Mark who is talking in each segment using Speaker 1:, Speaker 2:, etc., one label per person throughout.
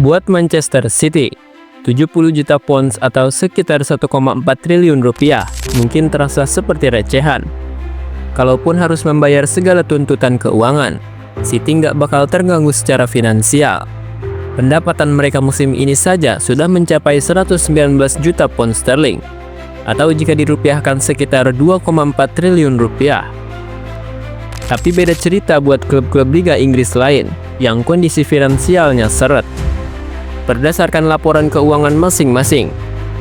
Speaker 1: Buat Manchester City, 70 juta pounds atau sekitar 1,4 triliun rupiah mungkin terasa seperti recehan. Kalaupun harus membayar segala tuntutan keuangan, City nggak bakal terganggu secara finansial. Pendapatan mereka musim ini saja sudah mencapai 119 juta pound sterling, atau jika dirupiahkan sekitar 2,4 triliun rupiah. Tapi beda cerita buat klub-klub Liga Inggris lain yang kondisi finansialnya seret. Berdasarkan laporan keuangan masing-masing,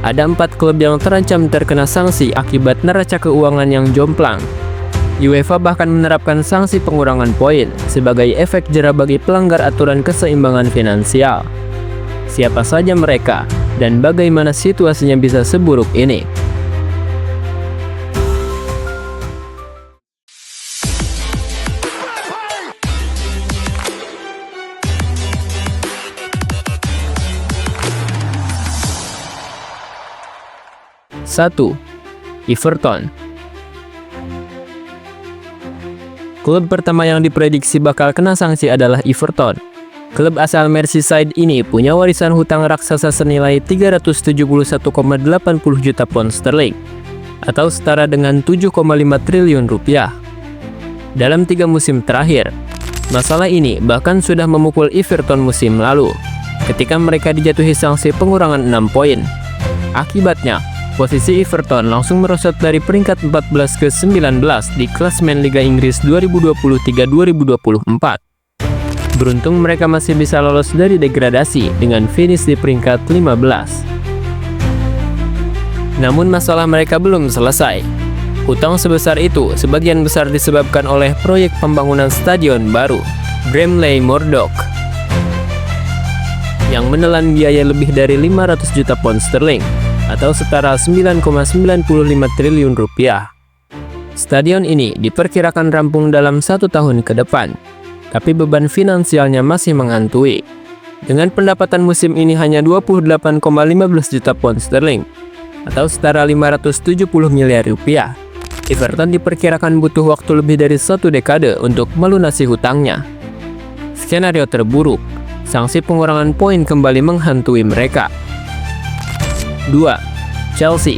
Speaker 1: ada 4 klub yang terancam terkena sanksi akibat neraca keuangan yang jomplang. UEFA bahkan menerapkan sanksi pengurangan poin sebagai efek jera bagi pelanggar aturan keseimbangan finansial. Siapa saja mereka dan bagaimana situasinya bisa seburuk ini? Satu, Everton. Klub pertama yang diprediksi bakal kena sanksi adalah Everton. Klub asal Merseyside ini punya warisan hutang raksasa senilai 371,80 juta pound sterling, atau setara dengan 7,5 triliun rupiah. Dalam 3 musim terakhir, masalah ini bahkan sudah memukul Everton musim lalu, ketika mereka dijatuhi sanksi pengurangan 6 poin. Akibatnya, posisi Everton langsung merosot dari peringkat 14 ke 19 di klasemen Liga Inggris 2023-2024. Beruntung mereka masih bisa lolos dari degradasi dengan finish di peringkat 15. Namun masalah mereka belum selesai. Hutang sebesar itu sebagian besar disebabkan oleh proyek pembangunan stadion baru, Bramley Moordock, yang menelan biaya lebih dari 500 juta pound sterling, atau setara 9,95 triliun rupiah. Stadion ini diperkirakan rampung dalam 1 tahun ke depan, tapi beban finansialnya masih menghantui. Dengan pendapatan musim ini hanya 28,15 juta pound sterling, atau setara 570 miliar rupiah, Everton diperkirakan butuh waktu lebih dari 1 dekade untuk melunasi hutangnya. Skenario terburuk, sanksi pengurangan poin kembali menghantui mereka. 2. Chelsea.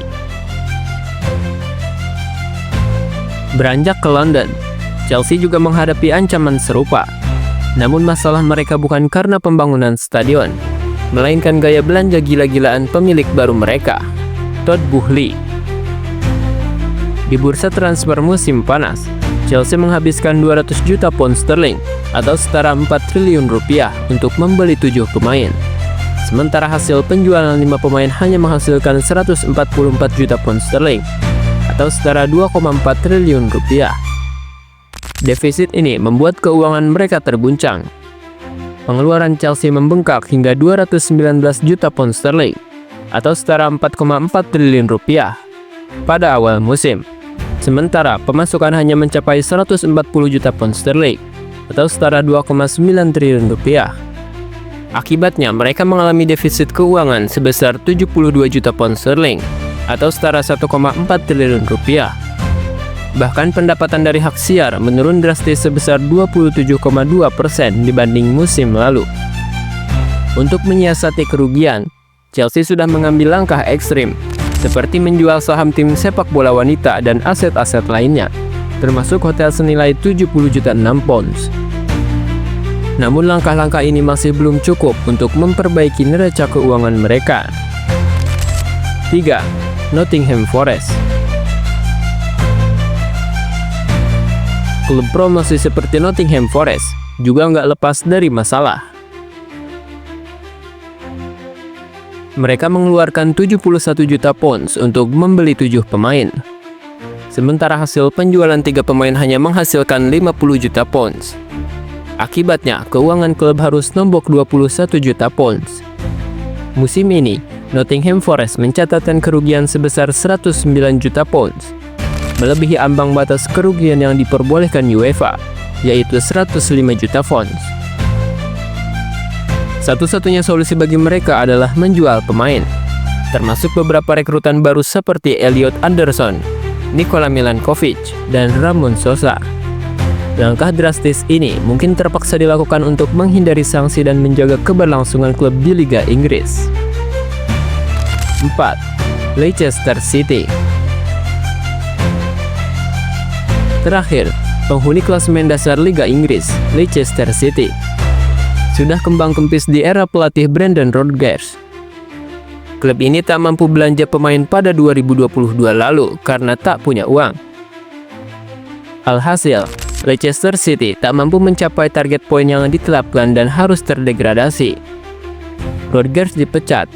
Speaker 1: Beranjak ke London, Chelsea juga menghadapi ancaman serupa. Namun masalah mereka bukan karena pembangunan stadion, melainkan gaya belanja gila-gilaan pemilik baru mereka, Todd Boehly. Di bursa transfer musim panas, Chelsea menghabiskan 200 juta pound sterling atau setara 4 triliun rupiah untuk membeli 7 pemain. Sementara hasil penjualan 5 pemain hanya menghasilkan 144 juta pound sterling atau setara 2,4 triliun rupiah. Defisit ini membuat keuangan mereka terguncang. Pengeluaran Chelsea membengkak hingga 219 juta pound sterling atau setara 4,4 triliun rupiah pada awal musim. Sementara pemasukan hanya mencapai 140 juta pound sterling atau setara 2,9 triliun rupiah. Akibatnya, mereka mengalami defisit keuangan sebesar 72 juta pound sterling atau setara 1,4 triliun rupiah. Bahkan pendapatan dari hak siar menurun drastis sebesar 27,2% dibanding musim lalu. Untuk menyiasati kerugian, Chelsea sudah mengambil langkah ekstrim, seperti menjual saham tim sepak bola wanita dan aset-aset lainnya, termasuk hotel senilai 70 juta £6. Namun langkah-langkah ini masih belum cukup untuk memperbaiki neraca keuangan mereka. 3. Nottingham Forest. Klub promosi seperti Nottingham Forest juga nggak lepas dari masalah. Mereka mengeluarkan 71 juta pounds untuk membeli 7 pemain. Sementara hasil penjualan 3 pemain hanya menghasilkan 50 juta pounds. Akibatnya, keuangan klub harus nombok 21 juta pounds. Musim ini, Nottingham Forest mencatatkan kerugian sebesar 109 juta pounds, melebihi ambang batas kerugian yang diperbolehkan UEFA, yaitu 105 juta pounds. Satu-satunya solusi bagi mereka adalah menjual pemain, termasuk beberapa rekrutan baru seperti Elliot Anderson, Nikola Milankovic, dan Ramon Sosa. Langkah drastis ini mungkin terpaksa dilakukan untuk menghindari sanksi dan menjaga keberlangsungan klub di Liga Inggris. 4. Leicester City. Terakhir, penghuni klasemen dasar Liga Inggris, Leicester City, sudah kembang kempis di era pelatih Brendan Rodgers. Klub ini tak mampu belanja pemain pada 2022 lalu karena tak punya uang. Alhasil, Leicester City tak mampu mencapai target poin yang ditetapkan dan harus terdegradasi. Rodgers dipecat,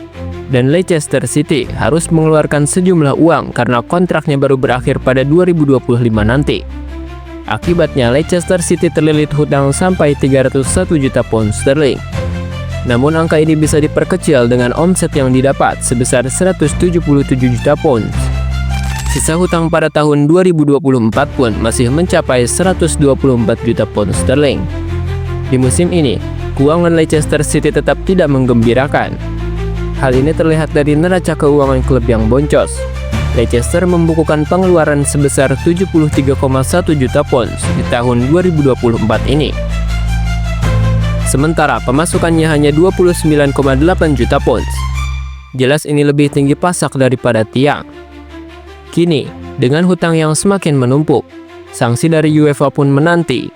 Speaker 1: dan Leicester City harus mengeluarkan sejumlah uang karena kontraknya baru berakhir pada 2025 nanti. Akibatnya Leicester City terlilit hutang sampai 301 juta pound sterling. Namun angka ini bisa diperkecil dengan omset yang didapat sebesar 177 juta pounds. Sisa hutang pada tahun 2024 pun masih mencapai 124 juta pound sterling. Di musim ini, keuangan Leicester City tetap tidak menggembirakan. Hal ini terlihat dari neraca keuangan klub yang boncos. Leicester membukukan pengeluaran sebesar 73,1 juta pounds di tahun 2024 ini. Sementara pemasukannya hanya 29,8 juta pounds. Jelas ini lebih tinggi pasak daripada tiang. Kini, dengan hutang yang semakin menumpuk, sanksi dari UEFA pun menanti.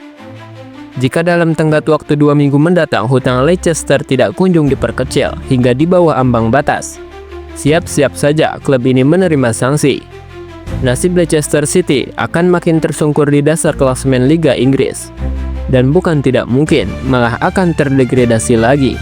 Speaker 1: Jika dalam tenggat waktu 2 minggu mendatang hutang Leicester tidak kunjung diperkecil hingga di bawah ambang batas, siap-siap saja klub ini menerima sanksi. Nasib Leicester City akan makin tersungkur di dasar klasemen Liga Inggris, dan bukan tidak mungkin malah akan terdegradasi lagi.